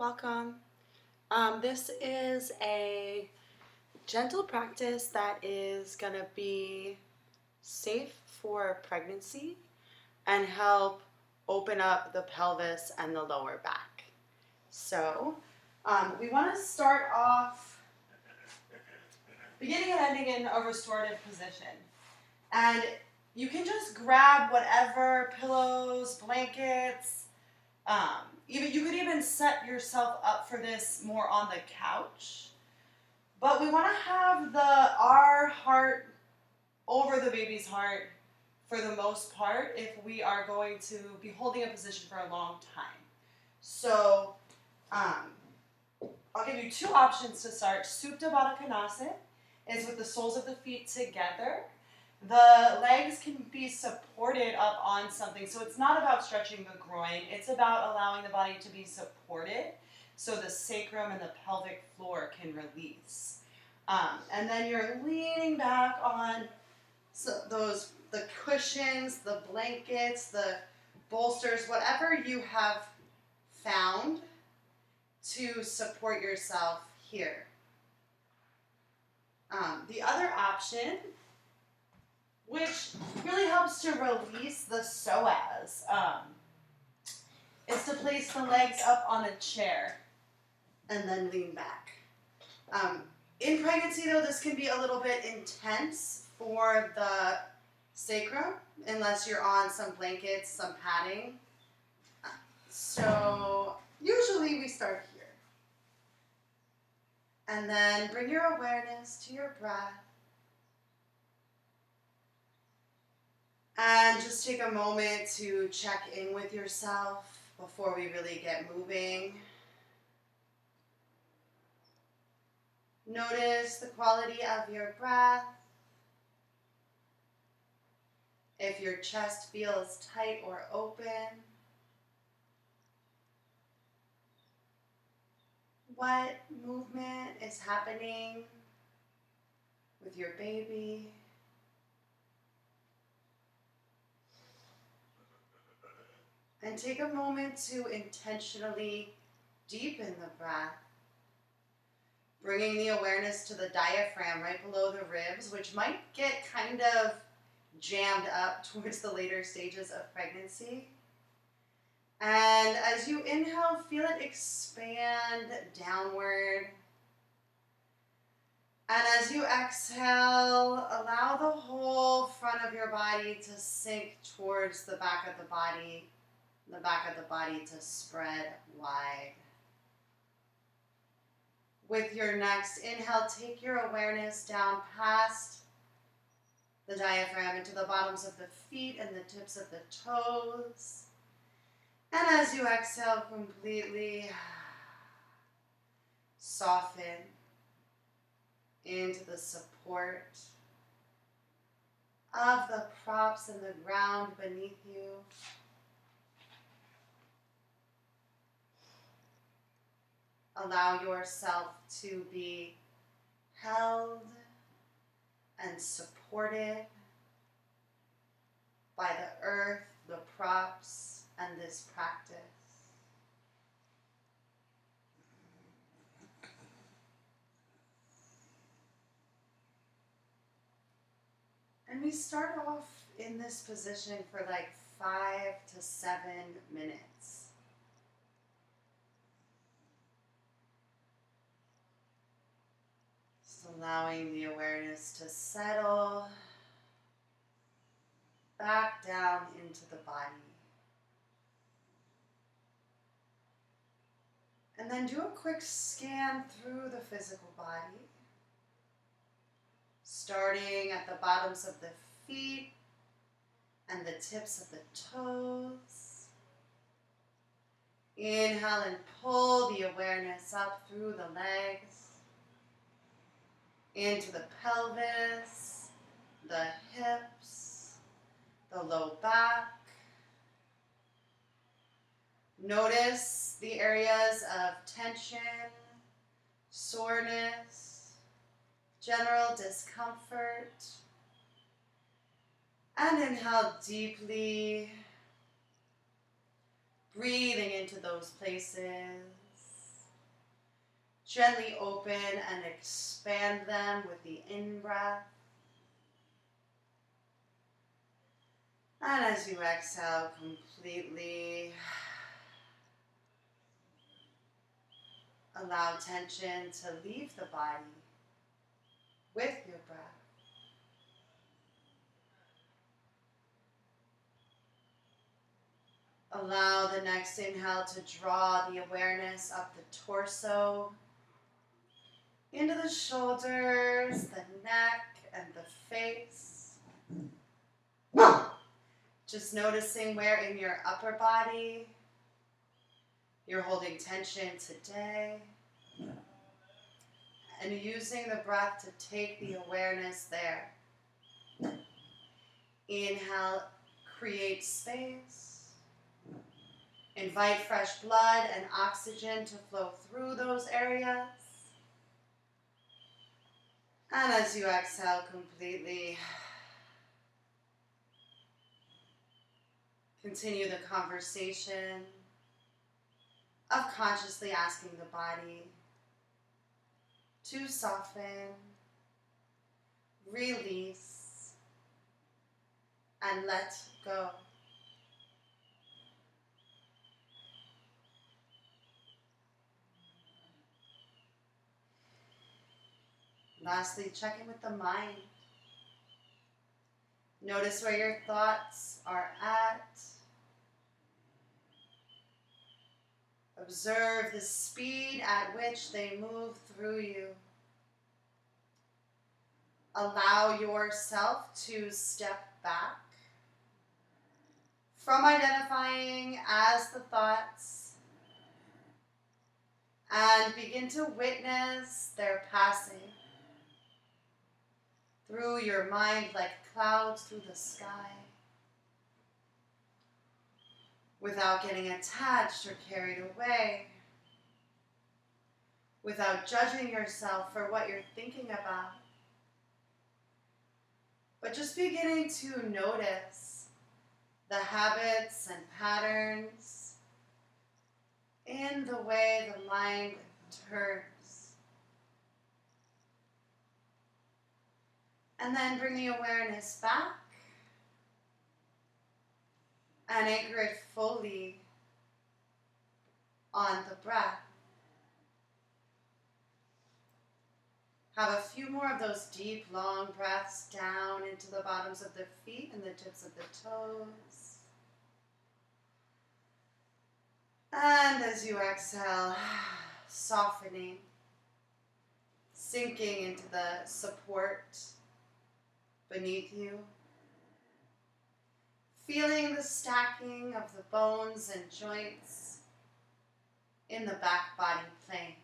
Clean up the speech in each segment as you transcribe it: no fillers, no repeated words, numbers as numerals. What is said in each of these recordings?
welcome. This is a gentle practice that is going to be safe for pregnancy and help open up the pelvis and the lower back. So we want to start off beginning and ending in a restorative position. And you can just grab whatever pillows, blankets, you could even set yourself up for this more on the couch. But we want to have our heart over the baby's heart for the most part if we are going to be holding a position for a long time. So I'll give you two options to start. Supta Baddha Konasana is with the soles of the feet together. The legs can be supported up on something. So it's not about stretching the groin. It's about allowing the body to be supported so the sacrum and the pelvic floor can release. And then you're leaning back on the cushions, the blankets, the bolsters, whatever you have found to support yourself here. The other option, which really helps to release the psoas, is to place the legs up on a chair and then lean back. In pregnancy, though, this can be a little bit intense for the sacrum, unless you're on some blankets, some padding. So usually we start here. And then bring your awareness to your breath. And just take a moment to check in with yourself before we really get moving. Notice the quality of your breath. If your chest feels tight or open. What movement is happening with your baby? And take a moment to intentionally deepen the breath, bringing the awareness to the diaphragm right below the ribs, which might get kind of jammed up towards the later stages of pregnancy. And as you inhale, feel it expand downward. And as you exhale, allow the whole front of your body to sink towards the back of the body. The back of the body to spread wide. With your next inhale, take your awareness down past the diaphragm into the bottoms of the feet and the tips of the toes. And as you exhale, completely soften into the support of the props and the ground beneath you. Allow yourself to be held and supported by the earth, the props, and this practice. And we start off in this position for like 5 to 7 minutes. Allowing the awareness to settle back down into the body. And then do a quick scan through the physical body, starting at the bottoms of the feet and the tips of the toes. Inhale and pull the awareness up through the legs, into the pelvis, the hips, the low back. Notice the areas of tension, soreness, general discomfort. And inhale deeply, breathing into those places. Gently open and expand them with the in-breath. And as you exhale, completely allow tension to leave the body with your breath. Allow the next inhale to draw the awareness up the torso, into the shoulders, the neck, and the face. Just noticing where in your upper body you're holding tension today, and using the breath to take the awareness there. Inhale, create space. Invite fresh blood and oxygen to flow through those areas. And as you exhale completely, continue the conversation of consciously asking the body to soften, release, and let go. Lastly, check in with the mind. Notice where your thoughts are at. Observe the speed at which they move through you. Allow yourself to step back from identifying as the thoughts and begin to witness their passing through your mind like clouds through the sky, without getting attached or carried away, without judging yourself for what you're thinking about, but just beginning to notice the habits and patterns in the way the mind turns. And then bring the awareness back and anchor it fully on the breath. Have a few more of those deep, long breaths down into the bottoms of the feet and the tips of the toes. And as you exhale, softening, sinking into the support beneath you. Feeling the stacking of the bones and joints in the back body plane.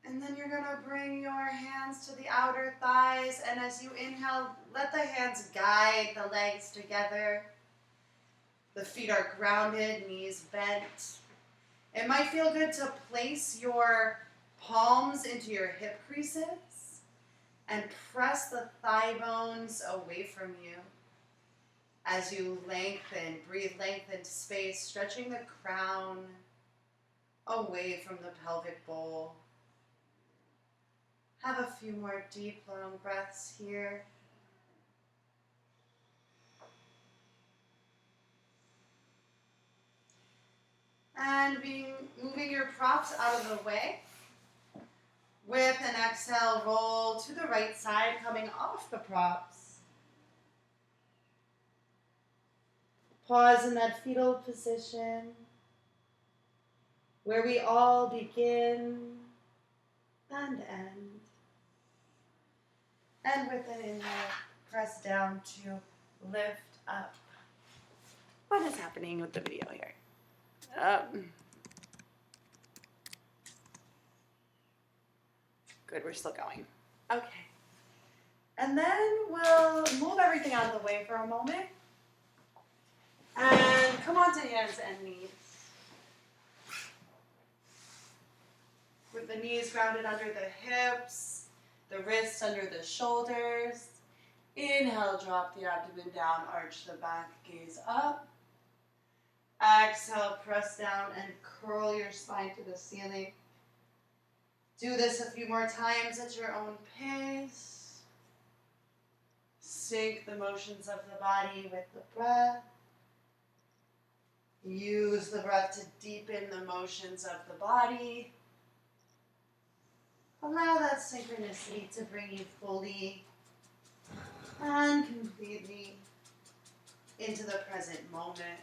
And then you're going to bring your hands to the outer thighs, and as you inhale, let the hands guide the legs together. The feet are grounded, knees bent. It might feel good to place your palms into your hip creases and press the thigh bones away from you as you lengthen, breathe lengthened space, stretching the crown away from the pelvic bowl. Have a few more deep, long breaths here. And moving your props out of the way. With an exhale, roll to the right side, coming off the props. Pause in that fetal position where we all begin and end. And with an inhale, press down to lift up. What is happening with the video here? Good, we're still going. Okay. And then we'll move everything out of the way for a moment. And come onto hands and knees. The knees grounded under the hips, the wrists under the shoulders. Inhale, drop the abdomen down, arch the back, gaze up. Exhale, press down and curl your spine to the ceiling. Do this a few more times at your own pace. Sync the motions of the body with the breath. Use the breath to deepen the motions of the body. Allow that synchronicity to bring you fully and completely into the present moment.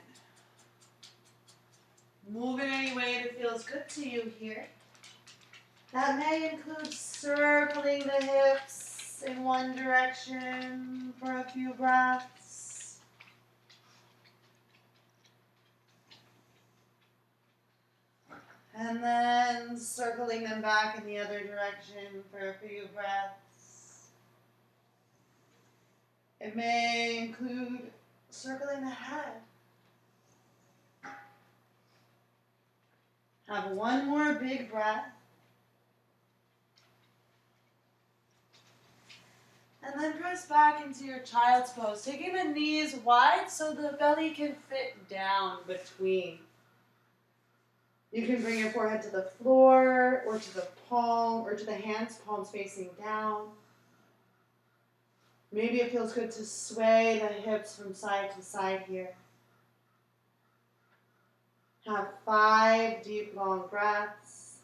Move in any way that feels good to you here. That may include circling the hips in one direction for a few breaths. And then circling them back in the other direction for a few breaths. It may include circling the head. Have one more big breath. And then press back into your child's pose, taking the knees wide so the belly can fit down between. You can bring your forehead to the floor or to the palm or to the hands, palms facing down. Maybe it feels good to sway the hips from side to side here. Have 5 deep, long breaths.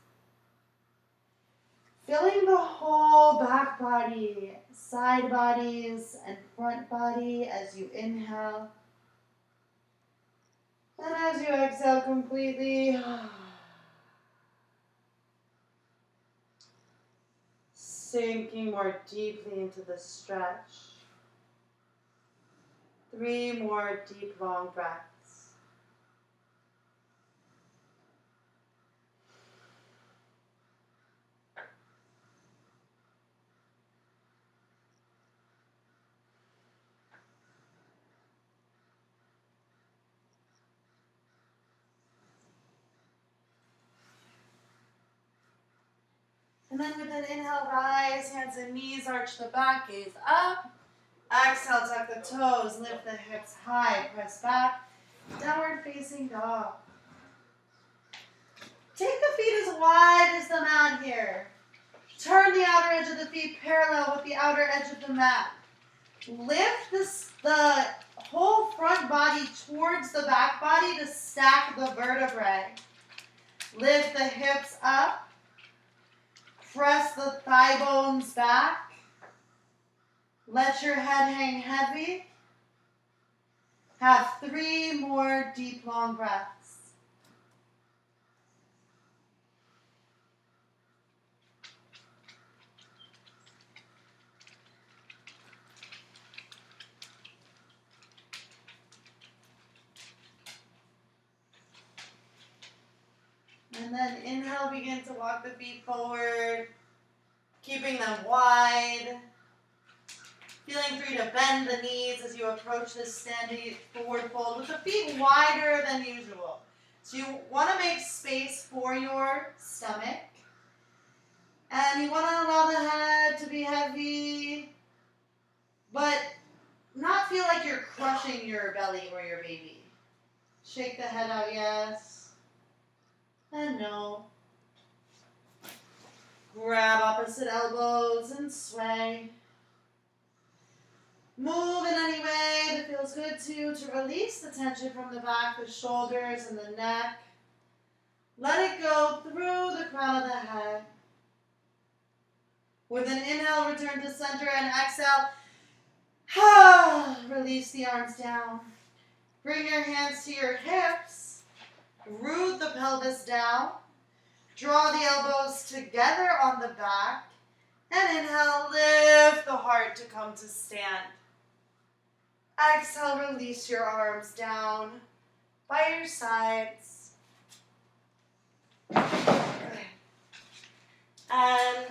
Filling the whole back body, side bodies, and front body as you inhale. And as you exhale completely, sinking more deeply into the stretch. 3 more deep, long breaths. And then with an inhale, rise, hands and knees, arch the back, gaze up. Exhale, tuck the toes, lift the hips high, press back, downward facing dog. Take the feet as wide as the mat here. Turn the outer edge of the feet parallel with the outer edge of the mat. Lift the whole front body towards the back body to stack the vertebrae. Lift the hips up. Press the thigh bones back. Let your head hang heavy. Have 3 more deep, long breaths. And then inhale, begin to walk the feet forward, keeping them wide. Feeling free to bend the knees as you approach this standing forward fold with the feet wider than usual. So you want to make space for your stomach. And you want to allow the head to be heavy, but not feel like you're crushing your belly or your baby. Shake the head out, yes. And no. Grab opposite elbows and sway. Move in any way that feels good to release the tension from the back, the shoulders, and the neck. Let it go through the crown of the head. With an inhale, return to center, and exhale. Release the arms down. Bring your hands to your hips. Root the pelvis down. Draw the elbows together on the back. And inhale, lift the heart to come to stand. Exhale, release your arms down by your sides. And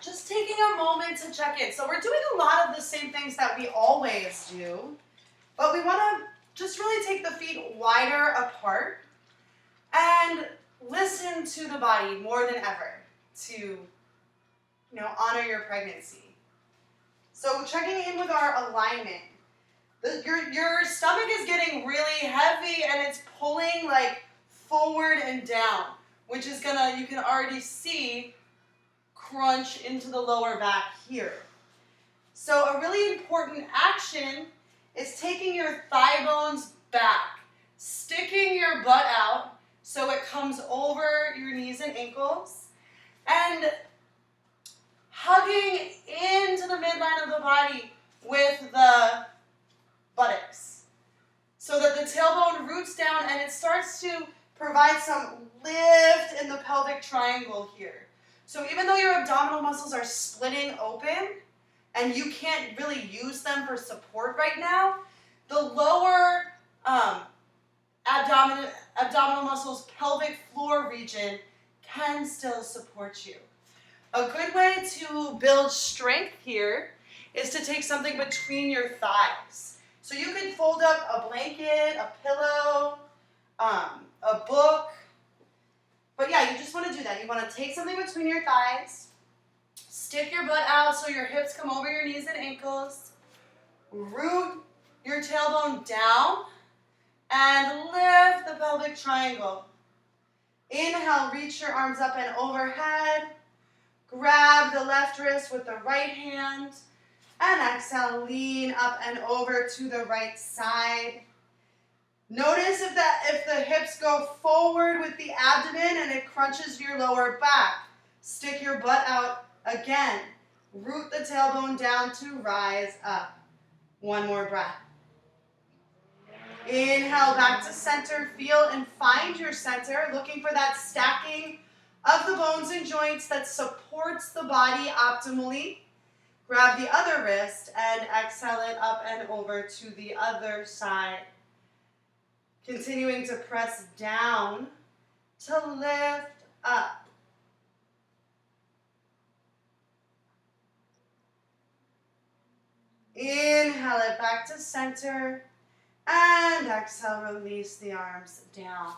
just taking a moment to check in. So we're doing a lot of the same things that we always do, but we want to just really take the feet wider apart and listen to the body more than ever to, honor your pregnancy. So checking in with our alignment. Your stomach is getting really heavy and it's pulling like forward and down, which is you can already see, crunch into the lower back here. So a really important action is taking your thigh bones back, sticking your butt out so it comes over your knees and ankles, and hugging into the midline of the body with the buttocks so that the tailbone roots down and it starts to provide some lift in the pelvic triangle here. So even though your abdominal muscles are splitting open and you can't really use them for support right now, the lower abdominal muscles, pelvic floor region can still support you. A good way to build strength here is to take something between your thighs. So you can fold up a blanket, a pillow, a book. But yeah, you just want to do that. You want to take something between your thighs, stick your butt out so your hips come over your knees and ankles, root your tailbone down, and lift the pelvic triangle. Inhale, reach your arms up and overhead. Grab the left wrist with the right hand. And exhale, lean up and over to the right side. Notice if the hips go forward with the abdomen and it crunches your lower back. Stick your butt out again. Root the tailbone down to rise up. One more breath. Inhale back to center. Feel and find your center. Looking for that stacking of the bones and joints that supports the body optimally. Grab the other wrist and exhale it up and over to the other side. Continuing to press down to lift up. Inhale it back to center. And exhale, release the arms down.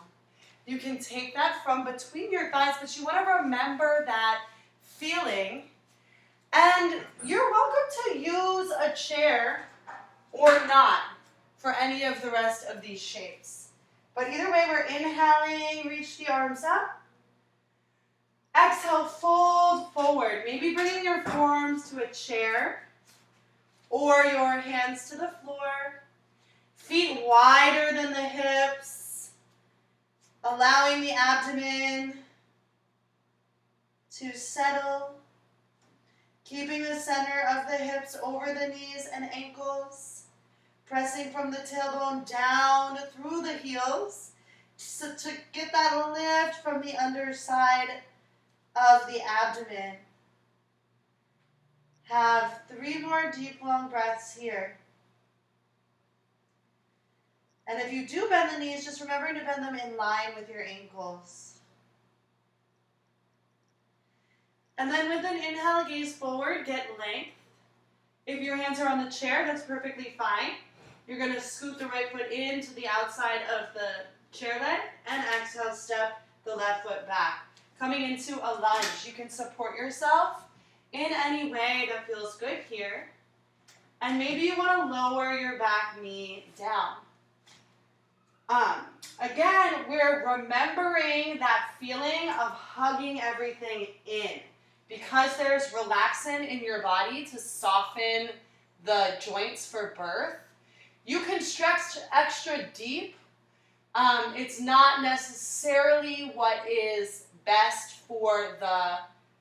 You can take that from between your thighs, but you want to remember that feeling. And you're welcome to use a chair or not for any of the rest of these shapes. But either way, we're inhaling, reach the arms up. Exhale, fold forward. Maybe bringing your forearms to a chair or your hands to the floor. Feet wider than the hips, allowing the abdomen to settle, keeping the center of the hips over the knees and ankles, pressing from the tailbone down through the heels so to get that lift from the underside of the abdomen. Have 3 more deep, long breaths here. And if you do bend the knees, just remembering to bend them in line with your ankles. And then with an inhale, gaze forward, get length. If your hands are on the chair, that's perfectly fine. You're going to scoot the right foot into the outside of the chair leg and exhale, step the left foot back. Coming into a lunge, you can support yourself in any way that feels good here. And maybe you want to lower your back knee down. Again, we're remembering that feeling of hugging everything in. Because there's relaxin in your body to soften the joints for birth, you can stretch extra deep. It's not necessarily what is best for the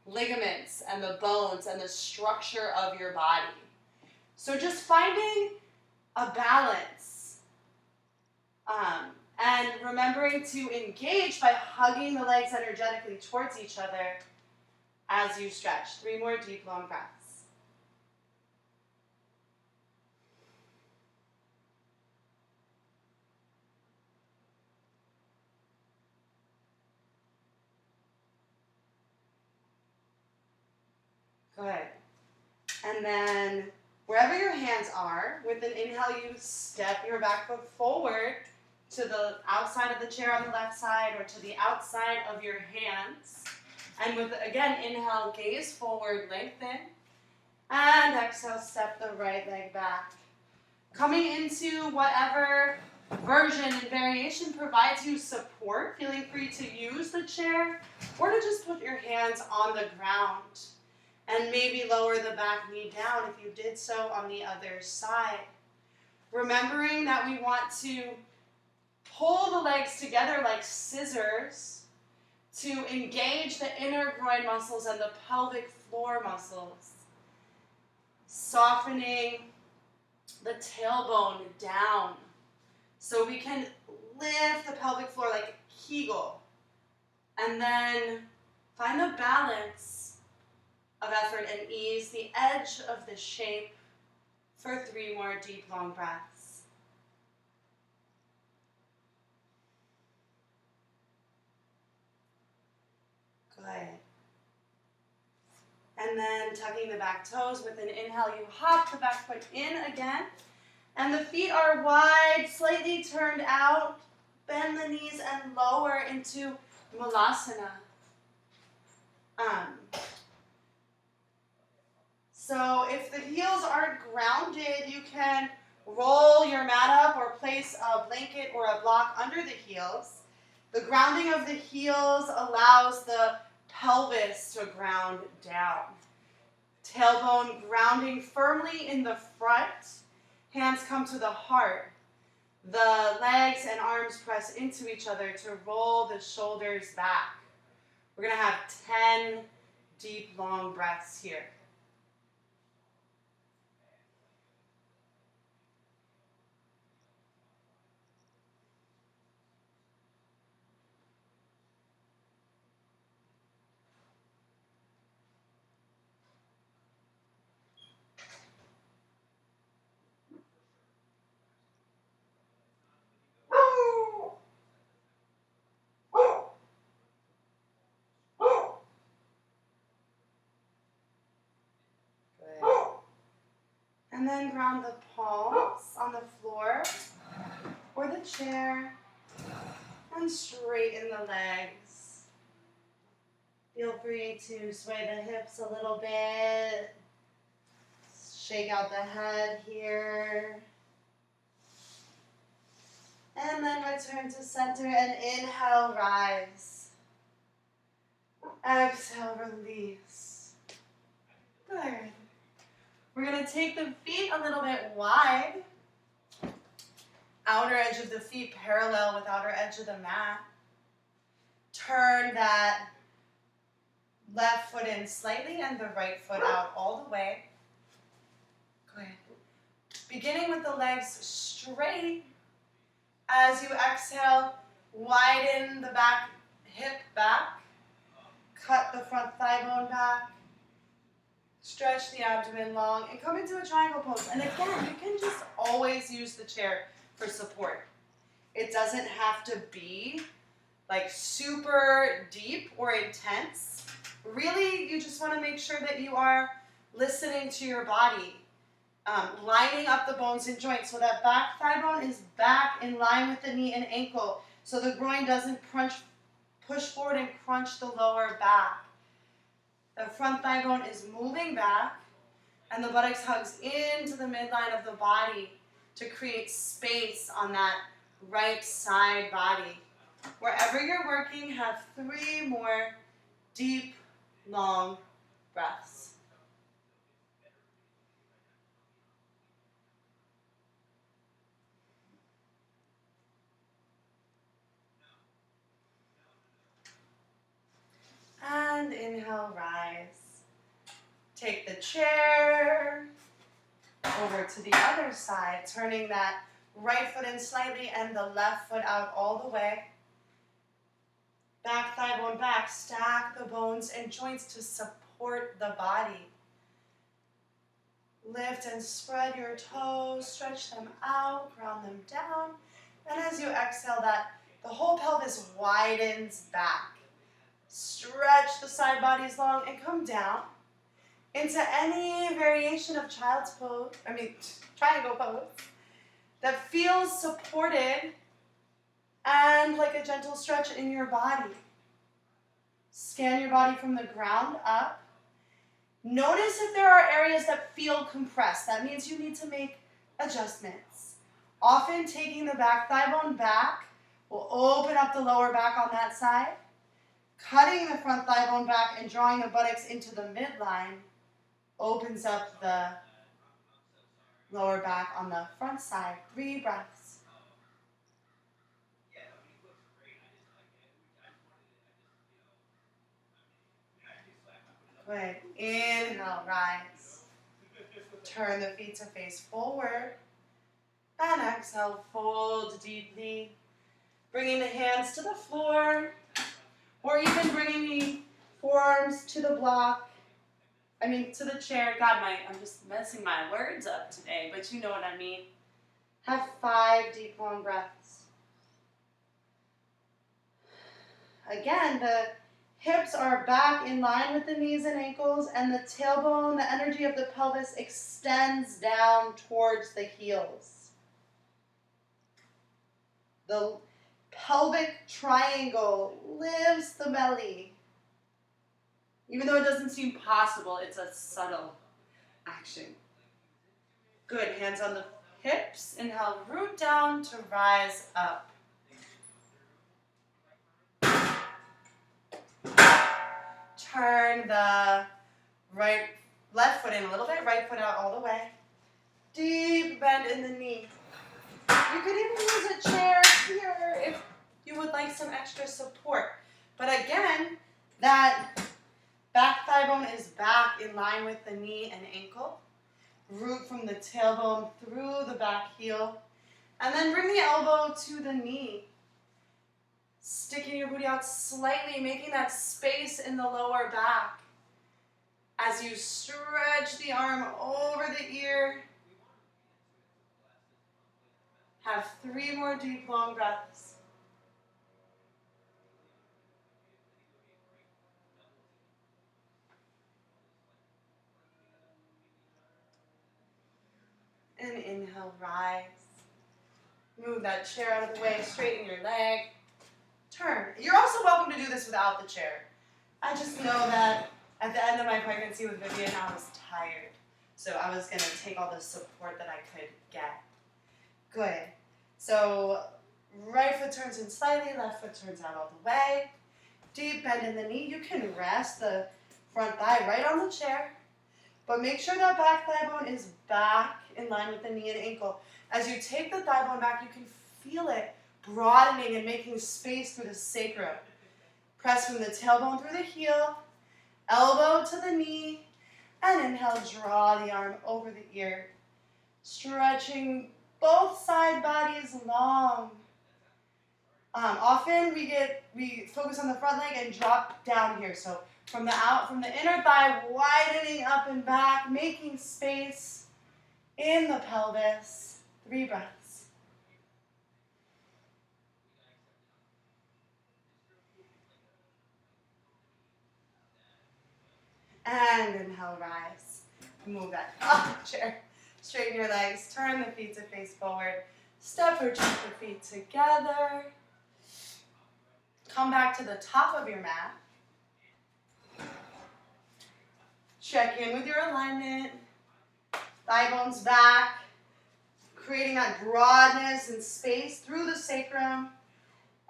ligaments and the bones and the structure of your body. So just finding a balance. And remembering to engage by hugging the legs energetically towards each other as you stretch. 3 more deep, long breaths. Good. And then wherever your hands are, with an inhale, you step your back foot forward to the outside of the chair on the left side or to the outside of your hands. And with, again, inhale, gaze forward, lengthen. And exhale, step the right leg back. Coming into whatever version and variation provides you support, feeling free to use the chair or to just put your hands on the ground. And maybe lower the back knee down if you did so on the other side. Remembering that we want to pull the legs together like scissors to engage the inner groin muscles and the pelvic floor muscles. Softening the tailbone down so we can lift the pelvic floor like a Kegel. And then find the balance of effort and ease the edge of the shape for 3 more deep, long breaths. Good. And then tucking the back toes with an inhale, you hop the back foot in again. And the feet are wide, slightly turned out. Bend the knees and lower into Malasana. So if the heels aren't grounded, you can roll your mat up or place a blanket or a block under the heels. The grounding of the heels allows the pelvis to ground down. Tailbone grounding firmly in the front. Hands come to the heart. The legs and arms press into each other to roll the shoulders back. We're going to have 10 deep, long breaths here. And then ground the palms on the floor or the chair and straighten the legs. Feel free to sway the hips a little bit. Shake out the head here. And then return to center and inhale, rise. Exhale, release. Good. We're going to take the feet a little bit wide. Outer edge of the feet parallel with outer edge of the mat. Turn that left foot in slightly and the right foot out all the way. Good. Beginning with the legs straight. As you exhale, widen the back hip back. Cut the front thigh bone back. Stretch the abdomen long and come into a triangle pose. And again, you can just always use the chair for support. It doesn't have to be like super deep or intense. Really, you just want to make sure that you are listening to your body, lining up the bones and joints so that back thigh bone is back in line with the knee and ankle so the groin doesn't push forward and crunch the lower back. The front thigh bone is moving back, and the buttocks hugs into the midline of the body to create space on that right side body. Wherever you're working, have 3 more deep, long breaths. And inhale, rise. Take the chair over to the other side, turning that right foot in slightly and the left foot out all the way. Back thigh bone back, stack the bones and joints to support the body. Lift and spread your toes, stretch them out, ground them down. And as you exhale that, the whole pelvis widens back. Stretch the side bodies long and come down into any variation of child's pose, triangle pose that feels supported And like a gentle stretch in your body. Scan your body from the ground up. Notice if there are areas that feel compressed. That means you need to make adjustments. Often taking the back thigh bone back will open up the lower back on that side. Cutting the front thigh bone back and drawing the buttocks into the midline opens up the lower back on the front side. 3 breaths. Good. Inhale, rise. Turn the feet to face forward. And exhale, fold deeply. Bringing the hands to the floor. Or even bringing the forearms to the block. To the chair. God, I'm just messing my words up today, but you know what I mean. Have 5 deep, long breaths. Again, the hips are back in line with the knees and ankles, and the tailbone, the energy of the pelvis extends down towards the heels. The pelvic triangle lifts the belly. Even though it doesn't seem possible, it's a subtle action. Good, hands on the hips. Inhale, root down to rise up. Turn the left foot in a little bit, right foot out all the way. Deep bend in the knee. You could even use a chair here if you would like some extra support. But again, that back thigh bone is back in line with the knee and ankle. Root from the tailbone through the back heel. And then bring the elbow to the knee. Sticking your booty out slightly, making that space in the lower back. As you stretch the arm over the ear. Have 3 more deep, long breaths. And inhale, rise. Move that chair out of the way, straighten your leg. Turn. You're also welcome to do this without the chair. I just know that at the end of my pregnancy with Vivian, I was tired. So I was going to take all the support that I could get. Good. So right foot turns in slightly, left foot turns out all the way. Deep bend in the knee. You can rest the front thigh right on the chair. But make sure that back thigh bone is back in line with the knee and ankle. As you take the thigh bone back, you can feel it broadening and making space through the sacrum. Press from the tailbone through the heel, elbow to the knee, and inhale, draw the arm over the ear. Stretching both side bodies long. Often we focus on the front leg and drop down here. So from the inner thigh, widening up and back, making space in the pelvis. 3 breaths. And inhale, rise. Move that off the chair. Straighten your legs, turn the feet to face forward. Step or check the feet together. Come back to the top of your mat. Check in with your alignment. Thigh bones back. Creating that broadness and space through the sacrum.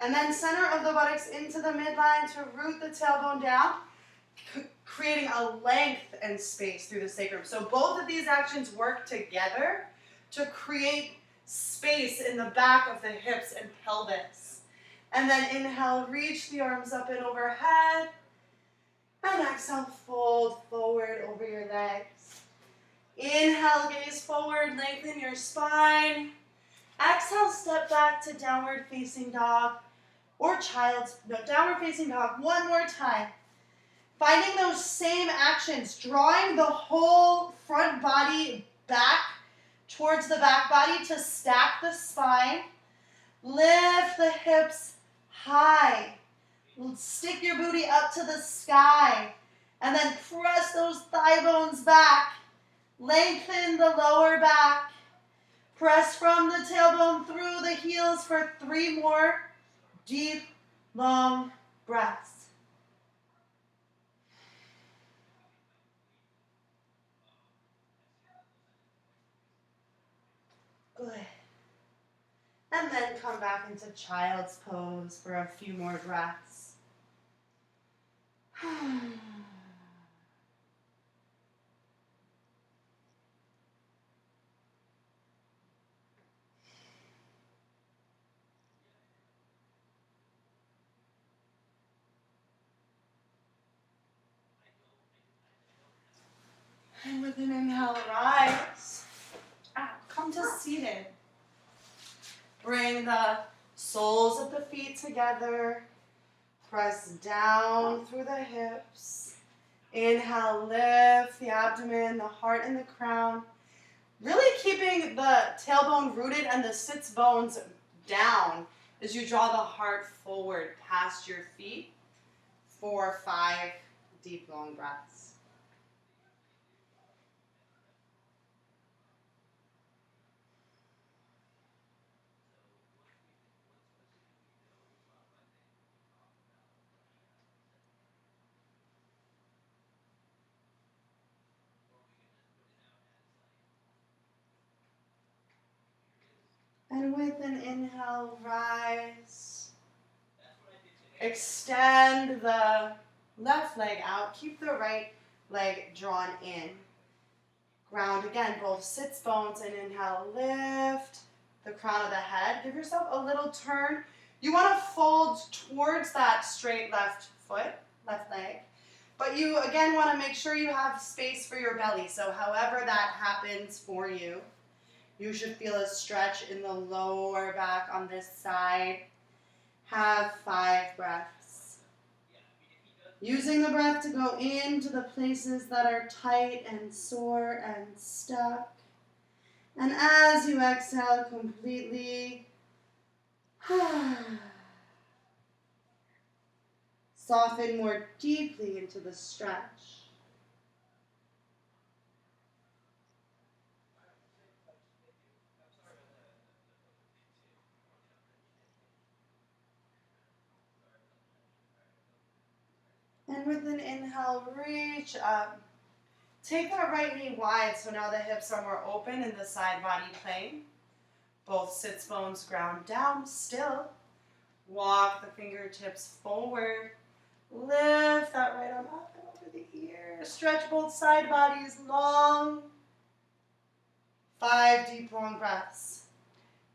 And then center of the buttocks into the midline to root the tailbone down. Creating a length and space through the sacrum. So both of these actions work together to create space in the back of the hips and pelvis. And then inhale, reach the arms up and overhead. And exhale, fold forward over your legs. Inhale, gaze forward, lengthen your spine. Exhale, step back to downward facing dog or downward facing dog. One more time. Finding those same actions, drawing the whole front body back towards the back body to stack the spine. Lift the hips high. Stick your booty up to the sky. And then press those thigh bones back. Lengthen the lower back. Press from the tailbone through the heels for 3 more. deep, long breaths. Good. And then come back into child's pose for a few more breaths. And with an inhale, rise. Come to seated. Bring the soles of the feet together. Press down through the hips. Inhale, lift the abdomen, the heart, and the crown. Really keeping the tailbone rooted and the sits bones down as you draw the heart forward past your feet. 4 or 5 deep, long breaths. And with an inhale, rise. Extend the left leg out. Keep the right leg drawn in. Ground again, both sits bones, and inhale, lift the crown of the head. Give yourself a little turn. You want to fold towards that straight left foot, left leg. But you, again, want to make sure you have space for your belly. So however that happens for you, you should feel a stretch in the lower back on this side. Have 5 breaths. Using the breath to go into the places that are tight and sore and stuck. And as you exhale completely, soften more deeply into the stretch. And with an inhale, reach up. Take that right knee wide so now the hips are more open in the side body plane. Both sits bones ground down still. Walk the fingertips forward. Lift that right arm up and over the ear. Stretch both side bodies long. 5 deep, long breaths.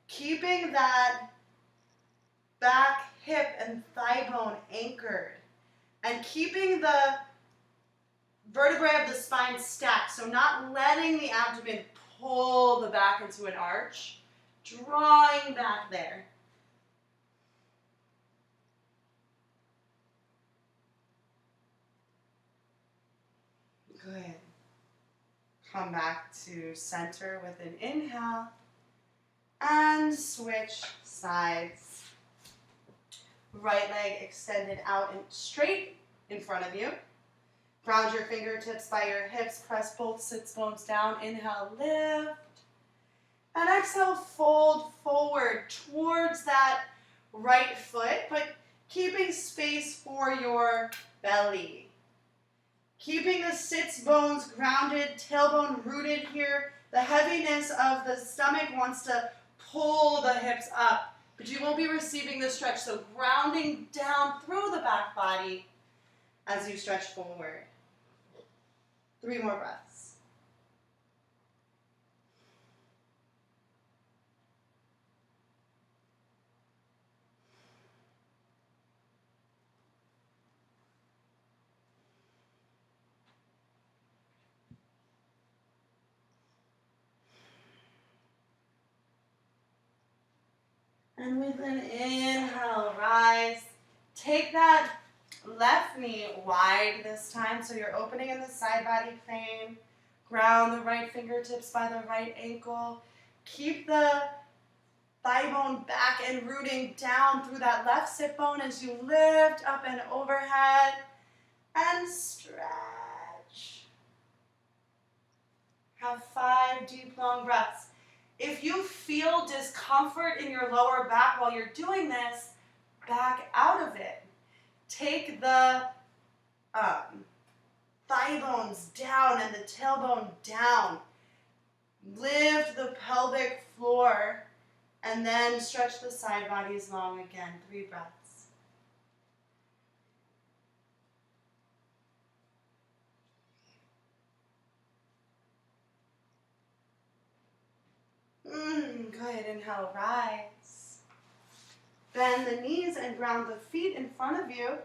Keeping that back hip and thigh bone anchored. And keeping the vertebrae of the spine stacked. So not letting the abdomen pull the back into an arch. Drawing back there. Good. Come back to center with an inhale. And switch sides. Right leg extended out and straight in front of you. Ground your fingertips by your hips. Press both sits bones down. Inhale, lift. And exhale, fold forward towards that right foot, but keeping space for your belly. Keeping the sits bones grounded, tailbone rooted here. The heaviness of the stomach wants to pull the hips up, but you won't be receiving the stretch. So grounding down through the back body as you stretch forward. 3 more breaths. And with an inhale, rise. Take that left knee wide this time, so you're opening in the side body plane. Ground the right fingertips by the right ankle. Keep the thigh bone back and rooting down through that left sit bone as you lift up and overhead. And stretch. Have 5 deep, long breaths. If you feel discomfort in your lower back while you're doing this, back out of it. Take the thigh bones down and the tailbone down. Lift the pelvic floor and then stretch the side bodies long again. 3 breaths. Good. Inhale, rise. Bend the knees and ground the feet in front of you.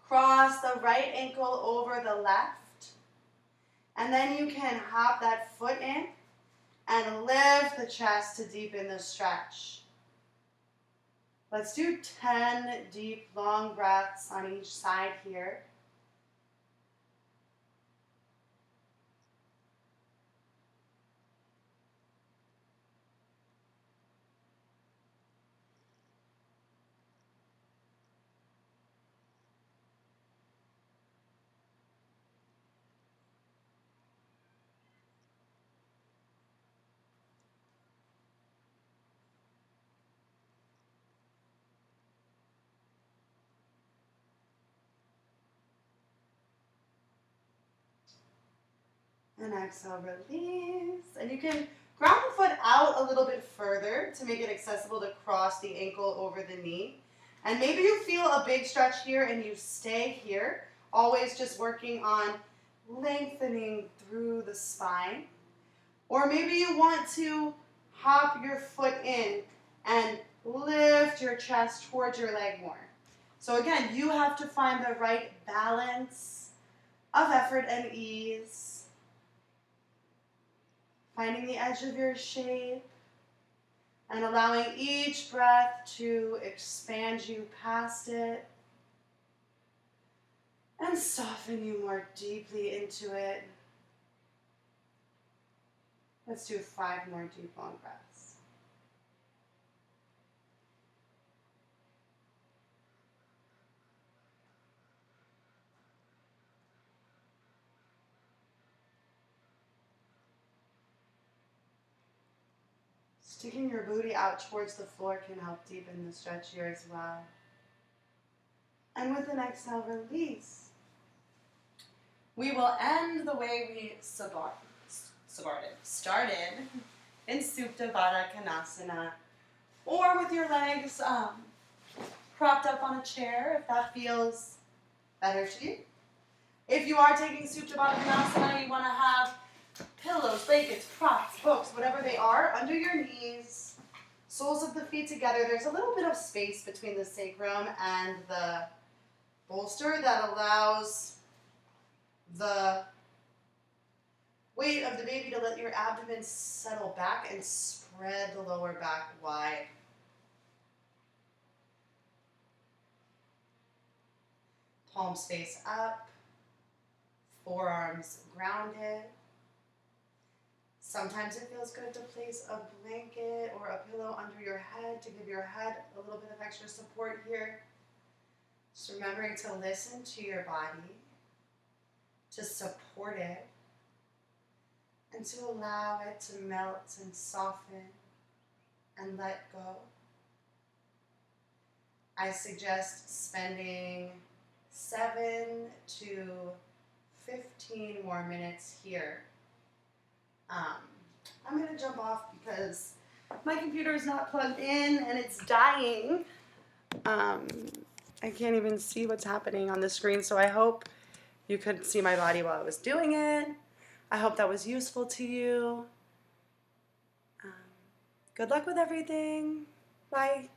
Cross the right ankle over the left. And then you can hop that foot in and lift the chest to deepen the stretch. Let's do 10 deep, long breaths on each side here. And exhale, release. And you can ground the foot out a little bit further to make it accessible to cross the ankle over the knee. And maybe you feel a big stretch here and you stay here, always just working on lengthening through the spine. Or maybe you want to hop your foot in and lift your chest towards your leg more. So again, you have to find the right balance of effort and ease. Finding the edge of your shape and allowing each breath to expand you past it and soften you more deeply into it. Let's do 5 more deep, long breaths. Sticking your booty out towards the floor can help deepen the stretch here as well. And with an exhale, release. We will end the way we started in Supta Baddha Konasana, or with your legs propped up on a chair if that feels better to you. If you are taking Supta Baddha Konasana, you want to have pillows, blankets, props, books, whatever they are, under your knees, soles of the feet together. There's a little bit of space between the sacrum and the bolster that allows the weight of the baby to let your abdomen settle back and spread the lower back wide. Palms face up, forearms grounded. Sometimes it feels good to place a blanket or a pillow under your head to give your head a little bit of extra support here. Just remembering to listen to your body, to support it, and to allow it to melt and soften and let go. I suggest spending 7 to 15 more minutes here. I'm going to jump off because my computer is not plugged in and it's dying. I can't even see what's happening on the screen, so I hope you could see my body while I was doing it. I hope that was useful to you. Good luck with everything. Bye.